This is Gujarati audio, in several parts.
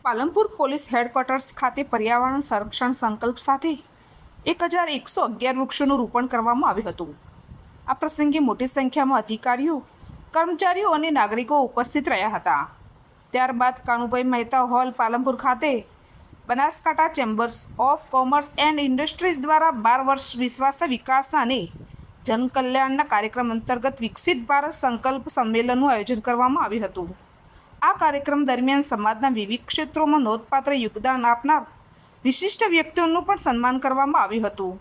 પાલનપુર પોલીસ હેડક્વાર્ટર્સ ખાતે પર્યાવરણ સંરક્ષણ સંકલ્પ સાથે 1111 વૃક્ષોનું રોપણ કરવામાં આવ્યું હતું। આ પ્રસંગે મોટી સંખ્યામાં અધિકારીઓ, કર્મચારીઓ અને નાગરિકો ઉપસ્થિત રહ્યા હતા। ત્યારબાદ કાનુભાઈ મહેતા હોલ પાલનપુર ખાતે Banaskantha chambers of commerce and industries દ્વારા 12 વર્ષ વિશ્વાસના વિકાસના અને જનકલ્યાણના કાર્યક્રમ અંતર્ગત વિકસિત ભારત સંકલ્પ સંમેલનનું આયોજન કરવામાં આવ્યું હતું। આ કાર્યક્રમ દરમિયાન સમાજના વિવિધ ક્ષેત્રોમાં નોંધપાત્ર યોગદાન આપનાર વિશિષ્ટ વ્યક્તિઓનું પણ સન્માન કરવામાં આવ્યું હતું।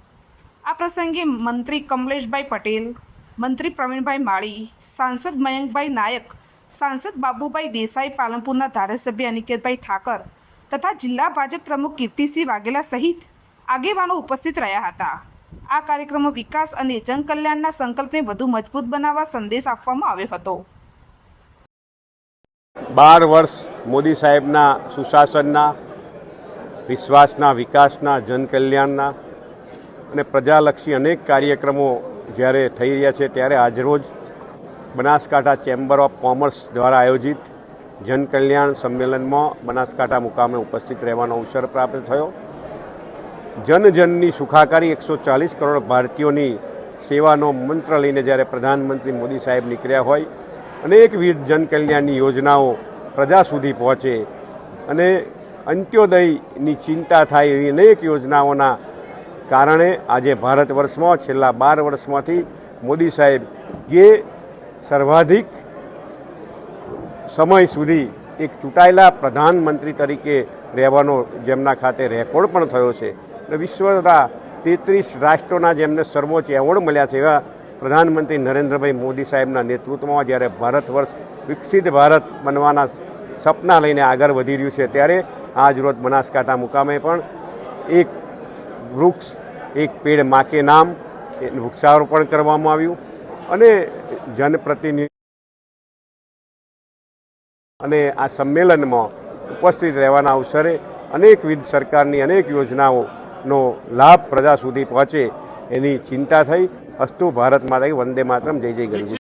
આ પ્રસંગે મંત્રી કમલેશભાઈ પટેલ, મંત્રી પ્રવીણભાઈ માળી, સાંસદ મયંકભાઈ નાયક, સાંસદ બાબુભાઈ દેસાઈ, પાલનપુરના ધારાસભ્ય અનિકેતભાઈ ઠાકર તથા જિલ્લા ભાજપ પ્રમુખ કીર્તિસિંહ વાઘેલા સહિત આગેવાનો ઉપસ્થિત રહ્યા હતા। આ કાર્યક્રમમાં વિકાસ અને જનકલ્યાણના સંકલ્પને વધુ મજબૂત બનાવવા સંદેશ આપવામાં આવ્યો હતો। 12 વર્ષ મોદી સાહેબના સુશાસનના, વિશ્વાસના, વિકાસના, જનકલ્યાણના અને પ્રજાલક્ષી અનેક કાર્યક્રમો જ્યારે થઈ રહ્યા છે ત્યારે આજરોજ બનાસકાંઠા ચેમ્બર ઓફ કોમર્સ દ્વારા આયોજિત જનકલ્યાણ સંમેલનમાં બનાસકાંઠા મુકામે ઉપસ્થિત રહેવાનો અવસર પ્રાપ્ત થયો। જનજનની સુખાકારી 140 કરોડ ભારતીયોની સેવાનો મંત્ર લઈને જ્યારે પ્રધાનમંત્રી મોદી સાહેબ નીકળ્યા હોય, અનેકવિધ જનકલ્યાણની યોજનાઓ પ્રજા સુધી પહોંચે અને અંત્યોદયની ચિંતા થાય એવી અનેક યોજનાઓના કારણે આજે ભારત વર્ષમાં છેલ્લા 12 વર્ષમાંથી મોદી સાહેબ જે સર્વાધિક સમય સુધી એક ચૂંટાયેલા પ્રધાનમંત્રી તરીકે રહેવાનો જેમના ખાતે રેકોર્ડ પણ થયો છે અને વિશ્વના 33 રાષ્ટ્રોના જેમને સર્વોચ્ચ એવોર્ડ મળ્યા છે એવા પ્રધાનમંત્રી નરેન્દ્રભાઈ મોદી સાહેબના નેતૃત્વમાં જ્યારે ભારત વર્ષ વિકસિત ભારત બનવાના સપના લઈને આગળ વધી રહ્યું છે ત્યારે આજ રોજ બનાસકાંઠા મુકામે પણ એક વૃક્ષ એક પેડ માં કે નામ વૃક્ષારોપણ કરવામાં આવ્યું અને જનપ્રતિનિધિ અને આ સંમેલનમાં ઉપસ્થિત રહેવાના અવસરે અનેકવિધ સરકારની અનેક યોજનાઓનો લાભ પ્રજા સુધી પહોંચે એની ચિંતા થઈ। અસ્તુ ભારત માતા, વંદે માતરમ, જય જય ગરવી।